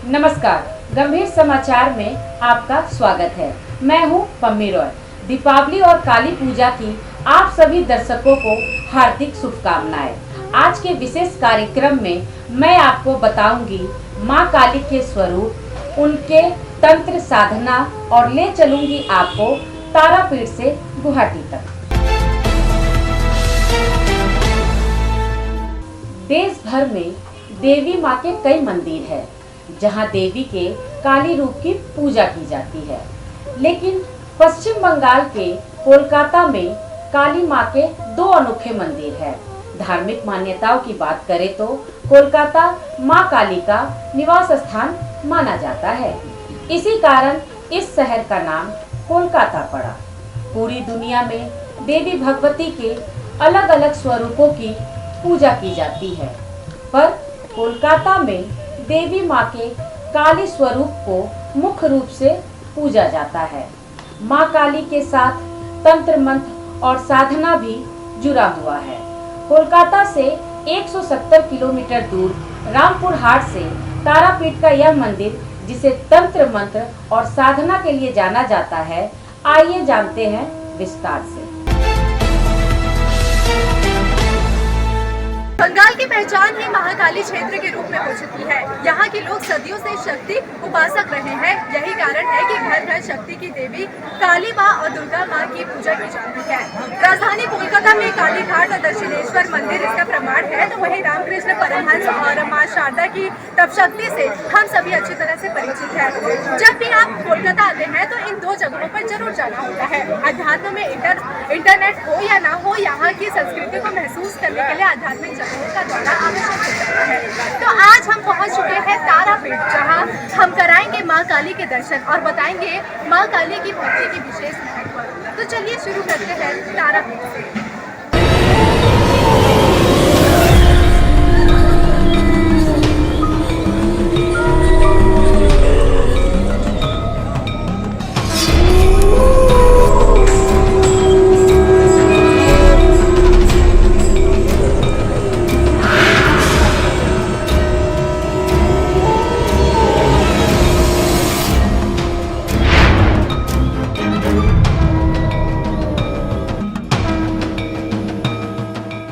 नमस्कार, गंभीर समाचार में आपका स्वागत है। मैं हूं पम्मी रॉय। दीपावली और काली पूजा की आप सभी दर्शकों को हार्दिक शुभकामनाएं। आज के विशेष कार्यक्रम में मैं आपको बताऊंगी मां काली के स्वरूप, उनके तंत्र साधना और ले चलूंगी आपको तारापीठ से गुवाहाटी तक। देश भर में देवी मां के कई मंदिर हैं, जहां देवी के काली रूप की पूजा की जाती है। लेकिन पश्चिम बंगाल के कोलकाता में काली मां के दो अनोखे मंदिर हैं। धार्मिक मान्यताओं की बात करें तो कोलकाता मां काली का निवास स्थान माना जाता है। इसी कारण इस शहर का नाम कोलकाता पड़ा। पूरी दुनिया में देवी भगवती के अलग अलग स्वरूपों की पूजा की जाती है, पर कोलकाता में देवी मां के काली स्वरूप को मुख्य रूप से पूजा जाता है। मां काली के साथ तंत्र मंत्र और साधना भी जुड़ा हुआ है। कोलकाता से 170 किलोमीटर दूर रामपुर हाट से तारापीठ का यह मंदिर, जिसे तंत्र मंत्र और साधना के लिए जाना जाता है, आइए जानते हैं विस्तार से। बंगाल की पहचान ही महाकाली क्षेत्र के रूप में हो चुकी है। यहाँ के लोग सदियों से शक्ति उपासक रहे हैं। यही कारण है कि घर घर शक्ति की देवी काली माँ और दुर्गा माँ की पूजा की जाती है। राजधानी कोलकाता में काली घाट और दक्षिणेश्वर मंदिर इसका प्रमाण है, तो वहीं रामकृष्ण परमहंस और माँ शारदा की तप शक्ति से हम सभी अच्छी तरह से परिचित है। जब भी आप कोलकाता आते हैं तो इन दो जगहों पर जरूर जाना होता है। अध्यात्म में इंटरनेट हो या ना हो, यहाँ की संस्कृति को महसूस करने के लिए आध्यात्मिक का दौरा आवश्यक हो जाता है। तो आज हम पहुंच चुके हैं तारापीठ, जहां हम कराएंगे मां काली के दर्शन और बताएंगे मां काली की भक्ति की विशेष महत्व। तो चलिए शुरू करते हैं तारापीठ से।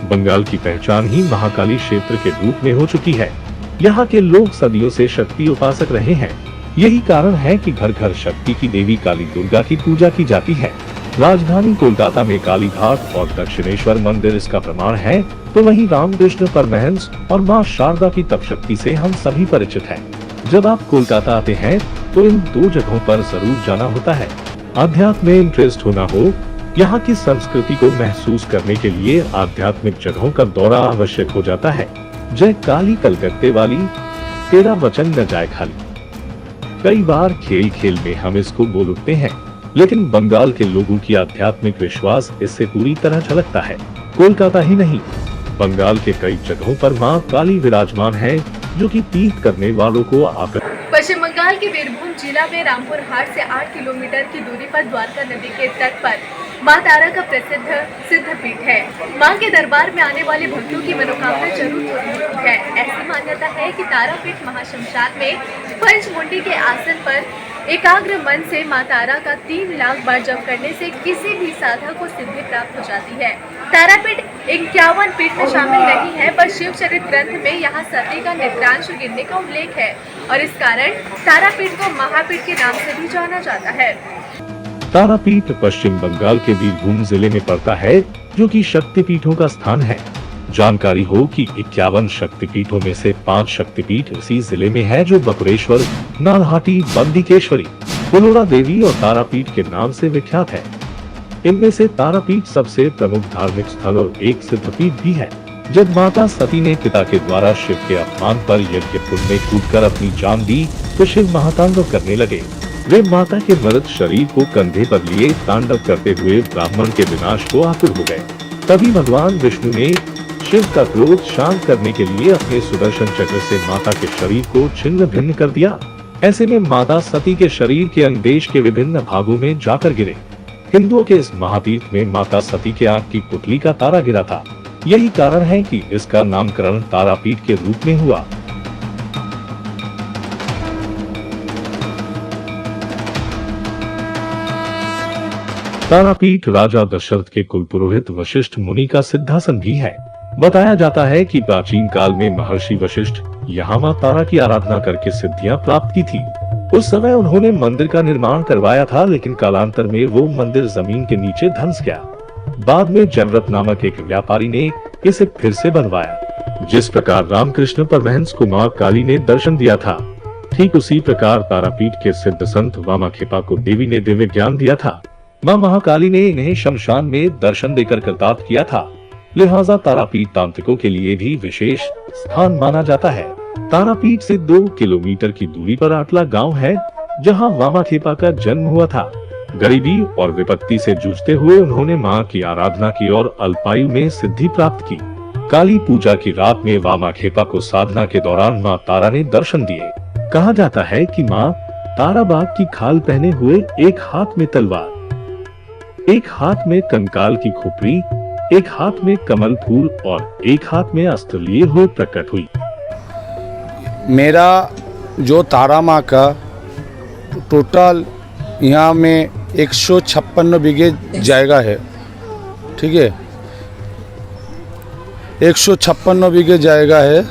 बंगाल की पहचान ही महाकाली क्षेत्र के रूप में हो चुकी है। यहाँ के लोग सदियों से शक्ति उपासक रहे हैं। यही कारण है कि घर घर शक्ति की देवी काली दुर्गा की पूजा की जाती है। राजधानी कोलकाता में काली घाट और दक्षिणेश्वर मंदिर इसका प्रमाण है, तो वहीं रामकृष्ण परमहंस और माँ शारदा की तप शक्ति से हम सभी परिचित हैं। जब आप कोलकाता आते हैं तो इन दो जगहों पर जरूर जाना होता है। अध्यात्म में इंटरेस्ट होना हो, यहाँ की संस्कृति को महसूस करने के लिए आध्यात्मिक जगहों का दौरा आवश्यक हो जाता है। जय काली कलकत्ते वाली, तेरा वचन न जाए खाली। कई बार खेल खेल में हम इसको बोल उठते हैं, लेकिन बंगाल के लोगों की आध्यात्मिक विश्वास इससे पूरी तरह झलकता है। कोलकाता ही नहीं, बंगाल के कई जगहों पर माँ काली विराजमान है, जो कि तीर्थ करने वालों को आकर्षित। पश्चिम बंगाल के बीरभूम जिला में रामपुर हाट से 8 किलोमीटर की दूरी पर द्वारका नदी के तट पर मां तारा का प्रसिद्ध सिद्ध पीठ है। मां के दरबार में आने वाले भक्तों की मनोकामना जरूर पूरी होती है। ऐसी मान्यता है कि तारापीठ महाश्मशान में पंचमुंडी के आसन पर एकाग्र मन से मां तारा का 3 लाख बार जप करने से किसी भी साधक को सिद्धि प्राप्त हो जाती है। तारापीठ 51 पीठ में शामिल नहीं है, पर शिव चरित ग्रंथ में यहाँ सती का निद्रांश गिरने का उल्लेख है और इस कारण तारापीठ को महापीठ के नाम से भी जाना जाता है। तारापीठ पश्चिम बंगाल के बीरभूम जिले में पड़ता है, जो कि शक्तिपीठों का स्थान है। जानकारी हो कि 51 शक्तिपीठों में से 5 शक्तिपीठ इसी जिले में है, जो बकुरेश्वर, नारहाटी, बंदिकेश्वरी, पुलोरा देवी और तारापीठ के नाम से विख्यात है। इनमें से तारापीठ सबसे प्रमुख धार्मिक स्थल और एक सिद्धपीठ भी है। जब माता सती ने पिता के द्वारा शिव के अपमान पर यज्ञ कुंड में कूदकर अपनी जान दी, तो शिव महातांडव करने लगे। वे माता के मृत शरीर को कंधे पर लिए तांडव करते हुए ब्राह्मण के विनाश को आतुर हो गए। तभी भगवान विष्णु ने शिव का क्रोध शांत करने के लिए अपने सुदर्शन चक्र से माता के शरीर को छिन्न भिन्न कर दिया। ऐसे में माता सती के शरीर के अंग देश के विभिन्न भागों में जाकर गिरे। हिंदुओं के इस महातीर्थ में माता सती के आंख की पुतली का तारा गिरा था। यही कारण है कि इसका नामकरण तारापीठ के रूप में हुआ। तारापीठ राजा दशरथ के कुल पुरोहित वशिष्ठ मुनि का सिद्धासन भी है। बताया जाता है कि प्राचीन काल में महर्षि वशिष्ठ यहाँ मां तारा की आराधना करके सिद्धियां प्राप्त की थी। उस समय उन्होंने मंदिर का निर्माण करवाया था, लेकिन कालांतर में वो मंदिर जमीन के नीचे धंस गया। बाद में जयव्रत नामक एक व्यापारी ने इसे फिर से बनवाया। जिस प्रकार रामकृष्ण परमहंस को मां काली ने दर्शन दिया था, ठीक उसी प्रकार तारापीठ के सिद्ध संत वामाखेपा को देवी ने दिव्य ज्ञान दिया था। मां महाकाली ने इन्हें शमशान में दर्शन देकर कृतार्थ किया था। लिहाजा तारापीठ तांत्रिकों के लिए भी विशेष स्थान माना जाता है। तारापीठ से 2 किलोमीटर की दूरी पर आटला गांव है, जहां वामाखेपा का जन्म हुआ था। गरीबी और विपत्ति से जूझते हुए उन्होंने मां की आराधना की और अल्पायु में सिद्धि प्राप्त की। काली पूजा की रात में वामाखेपा को साधना के दौरान मां तारा ने दर्शन दिए। कहा जाता है कि मां तारा बाघ की खाल पहने हुए, एक हाथ में तलवार, एक हाथ में कंकाल की खोपड़ी, एक हाथ में कमल फूल और एक हाथ में अस्त्र लिए हुए प्रकट हुई। मेरा जो तारा माँ का टोटल यहाँ में 156 बीघे जायगा है, ठीक है, 156 बीघे जायगा है,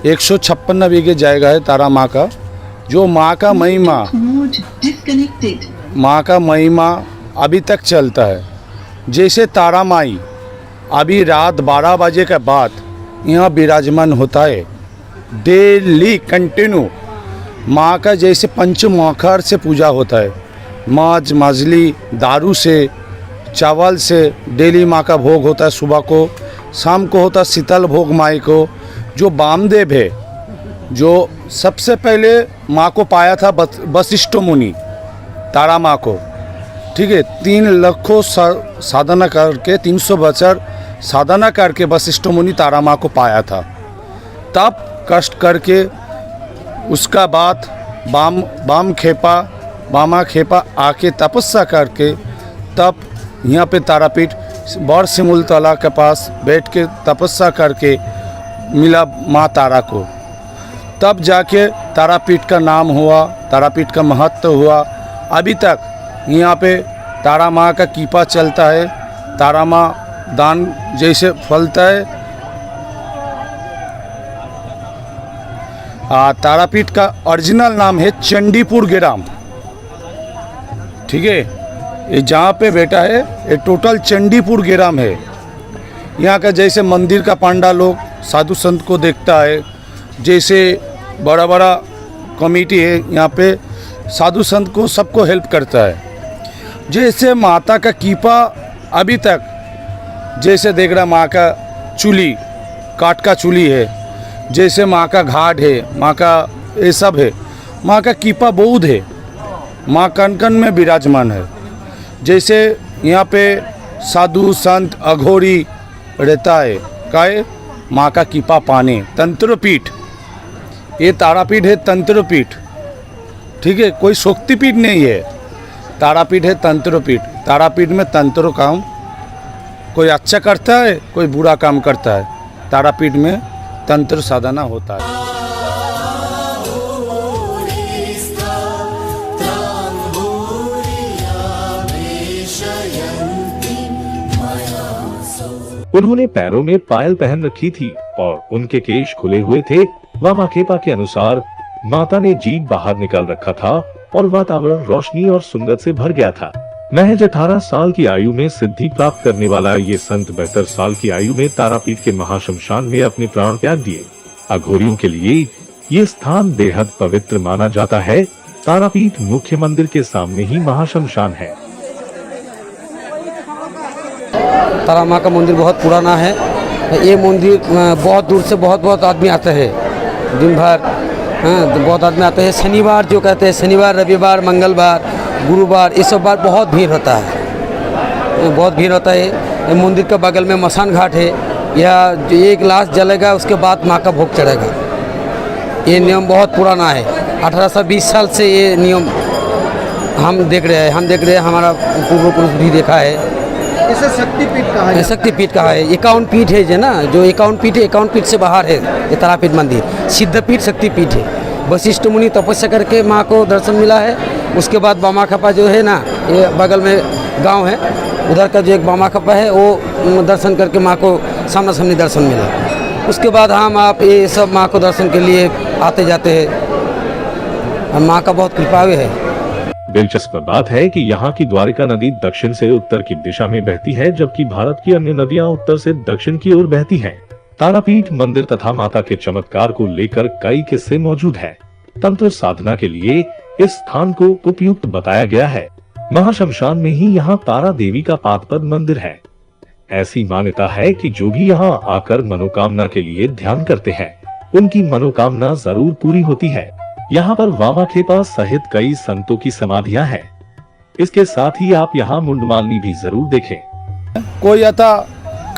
156 बीघे जायगा है तारा माँ का। जो माँ का महिमा, माँ का महिमा अभी तक चलता है। जैसे तारा माई अभी रात 12 बजे के बाद यहाँ विराजमान होता है, डेली कंटिन्यू माँ का जैसे पंचमुखर से पूजा होता है। माछ मछली दारू से, चावल से डेली माँ का भोग होता है। सुबह को, शाम को होता है शीतल भोग माई को। जो वामदेव है, जो सबसे पहले माँ को पाया था वशिष्ठ मुनि, तारा माँ को, ठीक है, 3 लाखों साधना करके, 300 बछर साधना करके वशिष्ठ मुनि तारा माँ को पाया था। तब कष्ट करके उसका बाद वामाखेपा आके तपस्या करके तब यहाँ पे तारापीठ बड़ सिमुल तला के पास बैठ के तपस्या करके मिला माँ तारा को। तब जाके तारापीठ का नाम हुआ, तारापीठ का महत्व हुआ। अभी तक यहाँ पे तारा माँ का कीपा चलता है। तारा माँ दान जैसे फलता है। तारापीठ का ओरिजिनल नाम है चंडीपुर ग्राम, ठीक है। ये जहाँ पे बैठा है ये टोटल चंडीपुर ग्राम है। यहाँ का जैसे मंदिर का पांडा लोग साधु संत को देखता है, जैसे बड़ा बड़ा कमेटी है यहाँ पे साधु संत को सबको हेल्प करता है। जैसे माता का कीपा अभी तक जैसे देख रहा, माँ का चूली काट का चूली है, जैसे माँ का घाट है, माँ का ये सब है। माँ का कीपा बौद्ध है, माँ कन कन में विराजमान है। जैसे यहाँ पे साधु संत अघोरी रहता है, काहे माँ का कीपा पाने। तंत्रपीठ, ये तारापीठ है तंत्रपीठ, ठीक है, कोई शक्तिपीठ नहीं है। तारापीठ है तंत्रपीठ। तारापीठ में तंत्र काम कोई अच्छा करता है, कोई बुरा काम करता है। तारापीठ में तंत्र साधना होता है। उन्होंने पैरों में पायल पहन रखी थी और उनके केश खुले हुए थे। वामाखेपा के अनुसार माता ने जीभ बाहर निकाल रखा था और वातावरण रोशनी और सुंदर से भर गया था। महज 18 साल की आयु में सिद्धि प्राप्त करने वाला ये संत 72 साल की आयु में तारापीठ के महाशमशान में अपने प्राण त्याग दिए। अघोरियों के लिए ये स्थान बेहद पवित्र माना जाता है। तारापीठ मुख्य मंदिर के सामने ही महाशमशान है। तारा माँ का मंदिर बहुत पुराना है। ये मंदिर बहुत दूर से बहुत आदमी आते हैं, दिन भर तो बहुत आदमी आते हैं। शनिवार जो कहते हैं, शनिवार रविवार मंगलवार गुरुवार इस सब बार बहुत भीड़ होता है, बहुत भीड़ होता है। मंदिर के बगल में मसान घाट है, यह एक लाश जलेगा उसके बाद माँ का भोग चढ़ेगा। ये नियम बहुत पुराना है, 1820 साल से ये नियम हम देख रहे हैं, हमारा पूर्व पुरुष भी देखा है। इसे शक्तिपीठ कहा है। शक्तिपीठ कहा है। 51 पीठ है जो ना, जो 51 पीठ है, 51 पीठ से बाहर है ये तारापीठ मंदिर। सिद्धपीठ शक्तिपीठ है। वशिष्ठ मुनि तपस्या करके माँ को दर्शन मिला है। उसके बाद बामाखपा जो है ना, ये बगल में गांव है, उधर का जो एक बामाखपा है वो दर्शन करके माँ को सामना सामनी दर्शन मिला। उसके बाद हम आप ये सब माँ को दर्शन के लिए आते जाते हैं। माँ का बहुत कृपालु है। दिलचस्प बात है कि यहाँ की द्वारिका नदी दक्षिण से उत्तर की दिशा में बहती है, जबकि भारत की अन्य नदियाँ उत्तर से दक्षिण की ओर बहती हैं। तारापीठ मंदिर तथा माता के चमत्कार को लेकर कई किस्से मौजूद हैं। तंत्र साधना के लिए इस स्थान को उपयुक्त बताया गया है। महाशमशान में ही यहाँ तारा देवी का पादपद मंदिर है। ऐसी मान्यता है कि जो भी यहाँ आकर मनोकामना के लिए ध्यान करते हैं, उनकी मनोकामना जरूर पूरी होती है। यहाँ पर वामा खेपा सहित कई संतों की समाधियाँ हैं। इसके साथ ही आप यहाँ मुंडमालिनी भी जरूर देखें। कोई आता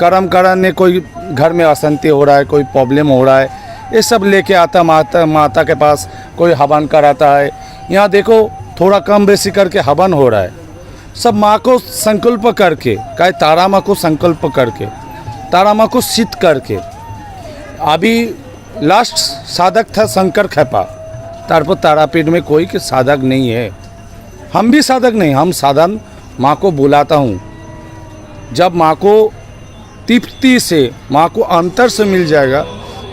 कर्म करने, कोई घर में अशांति हो रहा है, कोई प्रॉब्लम हो रहा है, ये सब लेके आता माता के पास। कोई हवन कराता है। यहाँ देखो थोड़ा कम बेसी करके हवन हो रहा है। सब माँ को संकल्प करके, कहे तारा माँ को संकल्प करके, तारा माँ को सिद्ध करके। अभी लास्ट साधक था शंकर खेपा, तारपर तारापीठ में कोई के साधक नहीं है। हम भी साधक नहीं, हम साधन माँ को बुलाता हूँ। जब माँ को तृप्ति से, माँ को अंतर से मिल जाएगा,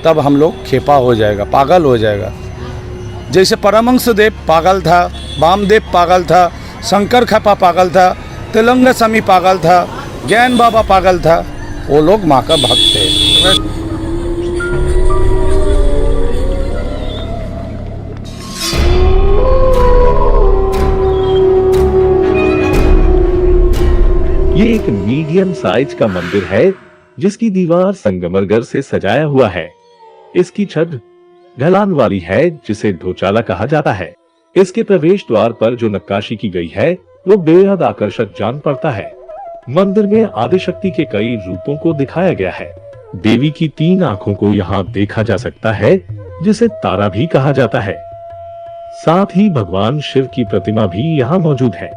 तब हम लोग खेपा हो जाएगा, पागल हो जाएगा। जैसे परमहंस देव पागल था, वामदेव पागल था, शंकर खेपा पागल था, तेलंग स्वामी पागल था, ज्ञान बाबा पागल था, वो लोग माँ का भक्त थे। ये एक मीडियम साइज का मंदिर है, जिसकी दीवार संगमरमर से सजाया हुआ है। इसकी छत ढलान वाली है, जिसे ढोचाला कहा जाता है। इसके प्रवेश द्वार पर जो नक्काशी की गई है, वो बेहद आकर्षक जान पड़ता है। मंदिर में आदिशक्ति के कई रूपों को दिखाया गया है। देवी की 3 आंखों को यहाँ देखा जा सकता है, जिसे तारा भी कहा जाता है। साथ ही भगवान शिव की प्रतिमा भी यहाँ मौजूद है।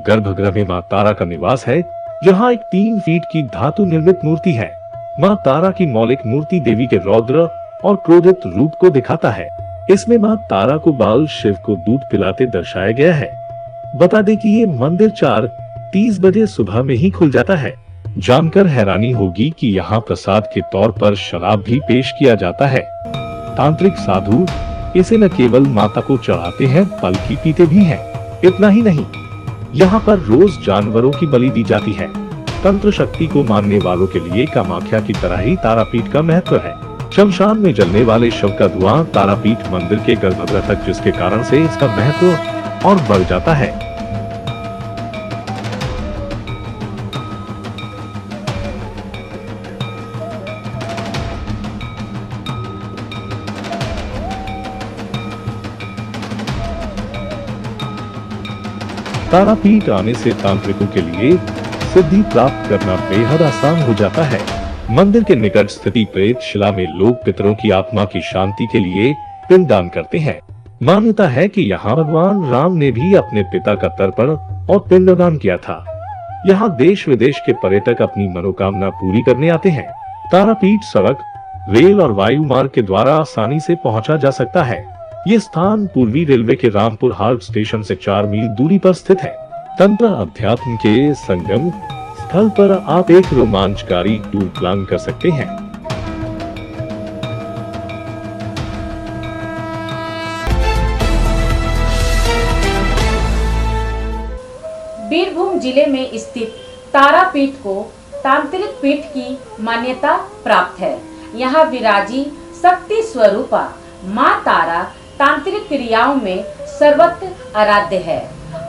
गर्भगृह में माँ तारा का निवास है, जहाँ एक 3 फीट की धातु निर्मित मूर्ति है। माँ तारा की मौलिक मूर्ति देवी के रौद्र और क्रोधित रूप को दिखाता है। इसमें माँ तारा को बाल शिव को दूध पिलाते दर्शाया गया है। बता दें कि ये मंदिर 4:30 बजे सुबह में ही खुल जाता है। जानकर हैरानी होगी कि यहाँ प्रसाद के तौर पर शराब भी पेश किया जाता है। तांत्रिक साधु इसे न केवल माता को चढ़ाते हैं, बल्कि पीते भी हैं। इतना ही नहीं, यहाँ पर रोज जानवरों की बलि दी जाती है। तंत्र शक्ति को मानने वालों के लिए कामाख्या की तरह ही तारापीठ का महत्व है। शमशान में जलने वाले शव का धुआं तारापीठ मंदिर के गर्भगृह तक, जिसके कारण से इसका महत्व और बढ़ जाता है। तारापीठ आने से तांत्रिकों के लिए सिद्धि प्राप्त करना बेहद आसान हो जाता है। मंदिर के निकट स्थिति प्रेत शिला में लोग पितरों की आत्मा की शांति के लिए पिंडदान करते हैं। मान्यता है कि यहाँ भगवान राम ने भी अपने पिता का तर्पण और पिंडदान किया था। यहाँ देश विदेश के पर्यटक अपनी मनोकामना पूरी करने आते हैं। तारापीठ सड़क, रेल और वायु मार्ग के द्वारा आसानी से पहुँचा जा सकता है। ये स्थान पूर्वी रेलवे के रामपुर हाल्ट स्टेशन से 4 मील दूरी पर स्थित है। तंत्र अध्यात्म के संगम स्थल पर आप एक रोमांचकारी टूर प्लान कर सकते हैं। बीरभूम जिले में स्थित तारापीठ को तांत्रिक पीठ की मान्यता प्राप्त है। यहाँ विराजी शक्ति स्वरूपा माँ तारा तांत्रिक क्रियाओं में सर्वत्र आराध्य है।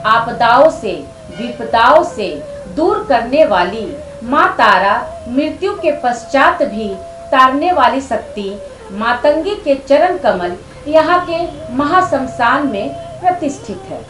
आपदाओं से, विपदाओं से दूर करने वाली माँ तारा मृत्यु के पश्चात भी तारने वाली शक्ति मातंगी के चरण कमल यहाँ के महाशमशान में प्रतिष्ठित है।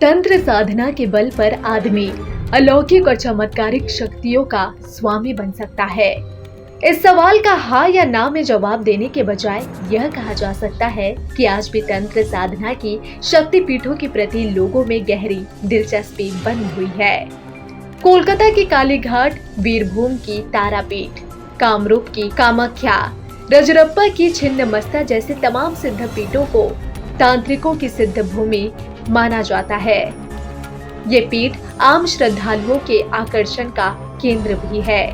तंत्र साधना के बल पर आदमी अलौकिक और चमत्कारिक शक्तियों का स्वामी बन सकता है? इस सवाल का हाँ या ना में जवाब देने के बजाय यह कहा जा सकता है कि आज भी तंत्र साधना की शक्तिपीठों के प्रति लोगों में गहरी दिलचस्पी बनी हुई है। कोलकाता की कालीघाट, बीरभूम की तारापीठ, कामरूप की कामाख्या, रजरप्पा की छिन्नमस्ता जैसे तमाम सिद्ध पीठों को तांत्रिकों की सिद्ध भूमि माना जाता है। ये पीठ आम श्रद्धालुओं के आकर्षण का केंद्र भी है।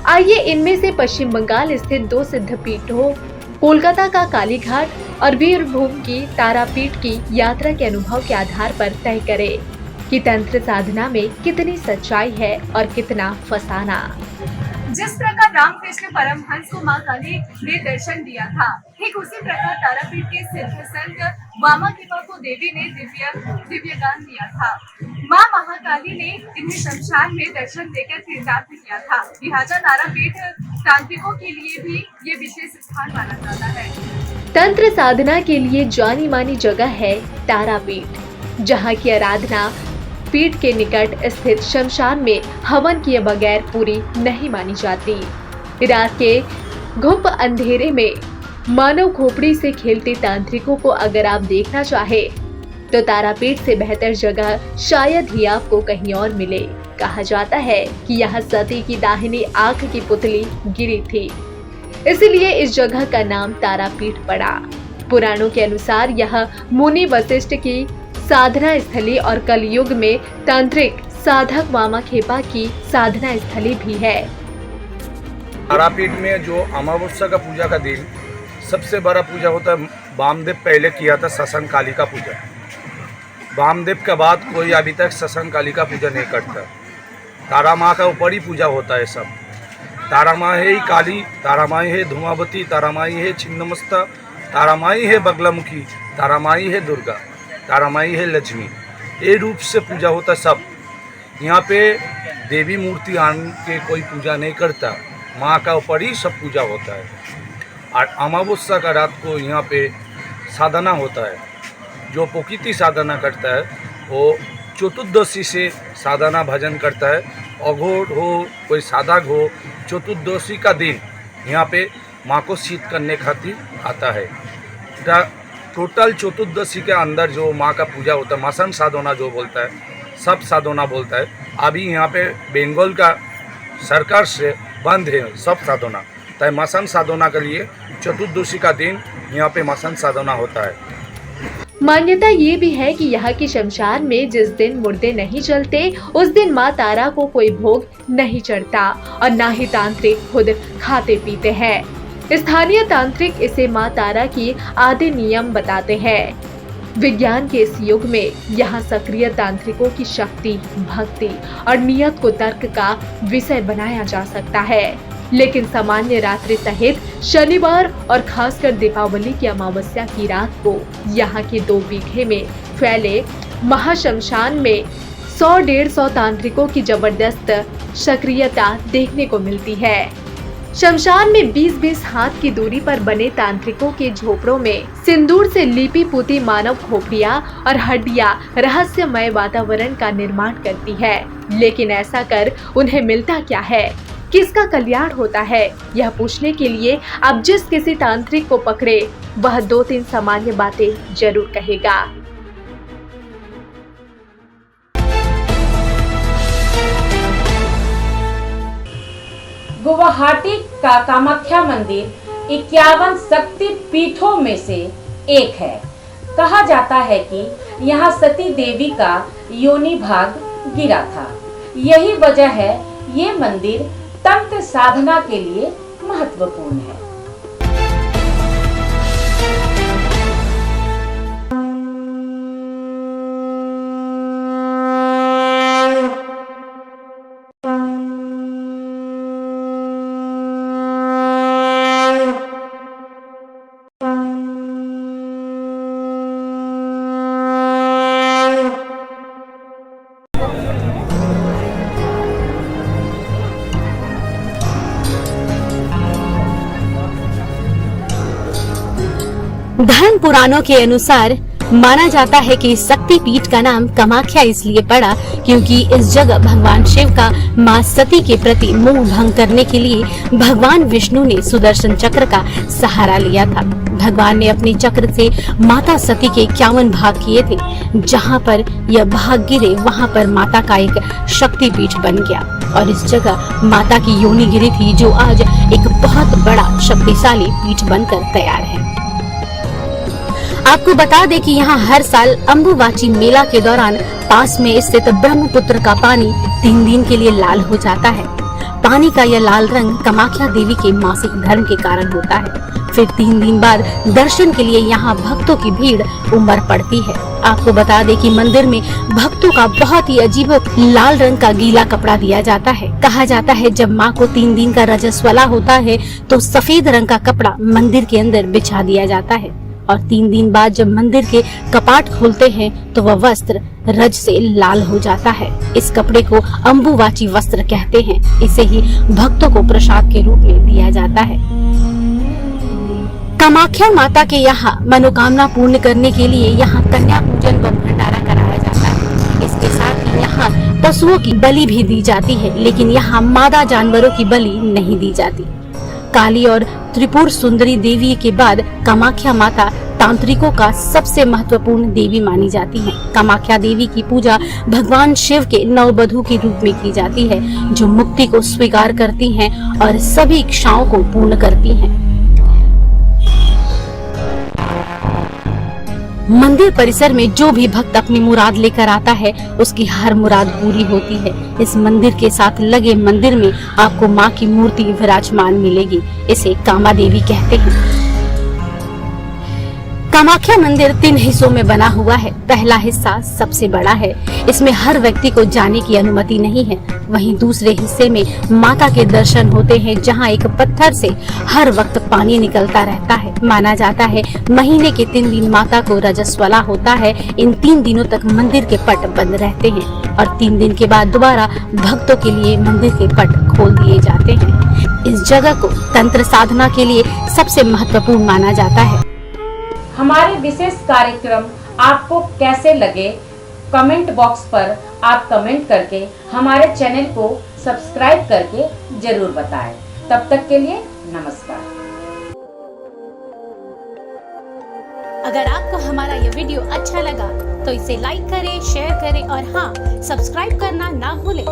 आइए इनमें से पश्चिम बंगाल स्थित दो सिद्ध पीठों, कोलकाता का कालीघाट और बीरभूम की तारापीठ की यात्रा के अनुभव के आधार पर तय करें कि तंत्र साधना में कितनी सच्चाई है और कितना फसाना। जिस प्रकार रामकृष्ण परमहंस को मां काली ने दर्शन दिया था, ठीक उसी प्रकार तारापीठ के सिद्ध संत वामाखेपा को देवी ने दिव्य ज्ञान दिया था। मां महाकाली ने इन्हें शमशान में दर्शन देकर कृतार्थ किया था। लिहाजा तारापीठ तांत्रिकों के लिए भी ये विशेष स्थान माना जाता है। तंत्र साधना के लिए जानी मानी जगह है तारापीठ, जहाँ की आराधना पीठ के निकट स्थित शमशान में हवन किए बगैर पूरी नहीं मानी जाती। रात के घुप अंधेरे में मानव खोपड़ी से खेलते तांत्रिकों को अगर आप देखना चाहे तो तारापीठ से बेहतर जगह शायद ही आपको कहीं और मिले। कहा जाता है कि यहाँ सती की दाहिनी आंख की पुतली गिरी थी, इसलिए इस जगह का नाम तारापीठ पड़ा। पुराणों के अनुसार यह मुनि वशिष्ठ की साधना स्थली और कलयुग में तांत्रिक साधक वामाखेपा की साधना स्थली भी है। तारापीठ में जो अमावस्या का पूजा का दिन सबसे बड़ा पूजा होता है। वामदेव पहले किया था ससन काली का पूजा। वामदेव के बाद कोई अभी तक ससन काली का पूजा नहीं करता। तारा माँ का ऊपर ही पूजा होता है सब। तारा माँ है ही काली, तारा माँ है धूमावती, तारा माँ है छिन्नमस्ता, तारा माँ है बगलामुखी, तारा माँ है दुर्गा, तारा माई है लक्ष्मी। ये रूप से पूजा होता सब। यहाँ पे देवी मूर्ति आन के कोई पूजा नहीं करता, माँ का ऊपर ही सब पूजा होता है। और अमावस्या का रात को यहाँ पे साधना होता है। जो प्रकृति साधना करता है वो चतुर्दशी से साधना भजन करता है। अघोर हो कोई साधक हो, चतुर्दशी का दिन यहाँ पे माँ को शीत करने खातिर आता है। टोटल चतुर्दशी के अंदर जो माँ का पूजा होता है, मसन साधना जो बोलता है, सब साधना बोलता है। अभी यहाँ पे बंगाल का सरकार से बंद है सब साधना, तो मसन साधना के लिए चतुर्दशी का दिन यहाँ पे मसन साधना होता है। मान्यता ये भी है कि यहाँ की शमशान में जिस दिन मुर्दे नहीं जलते उस दिन माँ तारा को कोई भोग नहीं चढ़ता और न ही तांत्रिक खुद खाते पीते हैं। स्थानीय तांत्रिक इसे माँ तारा की आदि नियम बताते हैं। विज्ञान के इस युग में यहाँ सक्रिय तांत्रिकों की शक्ति, भक्ति और नियत को तर्क का विषय बनाया जा सकता है, लेकिन सामान्य रात्रि सहित शनिवार और खासकर दीपावली की अमावस्या की रात को यहाँ के 2 बीघे में फैले महाशमशान में 100-150 तांत्रिकों की जबरदस्त सक्रियता देखने को मिलती है। शमशान में 20-20 हाथ की दूरी पर बने तांत्रिकों के झोपड़ों में सिंदूर से लिपि पुती मानव खोपड़ियां और हड्डियां रहस्यमय वातावरण का निर्माण करती है। लेकिन ऐसा कर उन्हें मिलता क्या है, किसका कल्याण होता है, यह पूछने के लिए आप जिस किसी तांत्रिक को पकड़े वह 2-3 सामान्य बातें जरूर कहेगा। गुवाहाटी का कामाख्या मंदिर 51 शक्ति पीठों में से एक है। कहा जाता है कि यहाँ सती देवी का योनि भाग गिरा था। यही वजह है ये मंदिर तंत्र साधना के लिए महत्वपूर्ण है। धर्म पुराणों के अनुसार माना जाता है कि इस शक्ति पीठ का नाम कामाख्या इसलिए पड़ा क्योंकि इस जगह भगवान शिव का मां सती के प्रति मोह भंग करने के लिए भगवान विष्णु ने सुदर्शन चक्र का सहारा लिया था। भगवान ने अपने चक्र से माता सती के 51 भाग किए थे। जहां पर यह भाग गिरे वहां पर माता का एक शक्ति पीठ बन गया और इस जगह माता की योनि गिरी थी, जो आज एक बहुत बड़ा शक्तिशाली पीठ बनकर तैयार है। आपको बता दें कि यहाँ हर साल अम्बुबाची मेला के दौरान पास में स्थित ब्रह्मपुत्र का पानी 3 दिन के लिए लाल हो जाता है। पानी का यह लाल रंग कामाख्या देवी के मासिक धर्म के कारण होता है। फिर 3 दिन बाद दर्शन के लिए यहाँ भक्तों की भीड़ उमड़ पड़ती है। आपको बता दें कि मंदिर में भक्तों का बहुत ही अजीब लाल रंग का गीला कपड़ा दिया जाता है। कहा जाता है जब माँ को 3 दिन का रजस्वला होता है तो सफेद रंग का कपड़ा मंदिर के अंदर बिछा दिया जाता है और 3 दिन बाद जब मंदिर के कपाट खोलते हैं तो वह वस्त्र रज से लाल हो जाता है। इस कपड़े को अम्बुवाची वस्त्र कहते हैं। इसे ही भक्तों को प्रसाद के रूप में दिया जाता है। कामाख्या माता के यहाँ मनोकामना पूर्ण करने के लिए यहाँ कन्या पूजन व भंडारा कराया जाता है। इसके साथ ही यहाँ पशुओं की बलि भी दी जाती है, लेकिन यहाँ मादा जानवरों की बलि नहीं दी जाती। काली और त्रिपुर सुंदरी देवी के बाद कामाख्या माता तांत्रिकों का सबसे महत्वपूर्ण देवी मानी जाती है। कामाख्या देवी की पूजा भगवान शिव के नववधू के रूप में की जाती है, जो मुक्ति को स्वीकार करती हैं और सभी इच्छाओं को पूर्ण करती हैं। मंदिर परिसर में जो भी भक्त अपनी मुराद लेकर आता है उसकी हर मुराद पूरी होती है। इस मंदिर के साथ लगे मंदिर में आपको मां की मूर्ति विराजमान मिलेगी। इसे कामा देवी कहते हैं। कामाख्या मंदिर 3 हिस्सों में बना हुआ है। पहला हिस्सा सबसे बड़ा है, इसमें हर व्यक्ति को जाने की अनुमति नहीं है। वहीं दूसरे हिस्से में माता के दर्शन होते हैं, जहां एक पत्थर से हर वक्त पानी निकलता रहता है। माना जाता है महीने के 3 दिन माता को रजस्वला होता है। इन 3 दिनों तक मंदिर के पट बंद रहते हैं और 3 दिन के बाद दोबारा भक्तों के लिए मंदिर के पट खोल दिए जाते हैं। इस जगह को तंत्र साधना के लिए सबसे महत्वपूर्ण माना जाता है। हमारे विशेष कार्यक्रम आपको कैसे लगे, कमेंट बॉक्स पर आप कमेंट करके हमारे चैनल को सब्सक्राइब करके जरूर बताएं। तब तक के लिए नमस्कार। अगर आपको हमारा ये वीडियो अच्छा लगा तो इसे लाइक करें, शेयर करें और हाँ, सब्सक्राइब करना ना भूलें।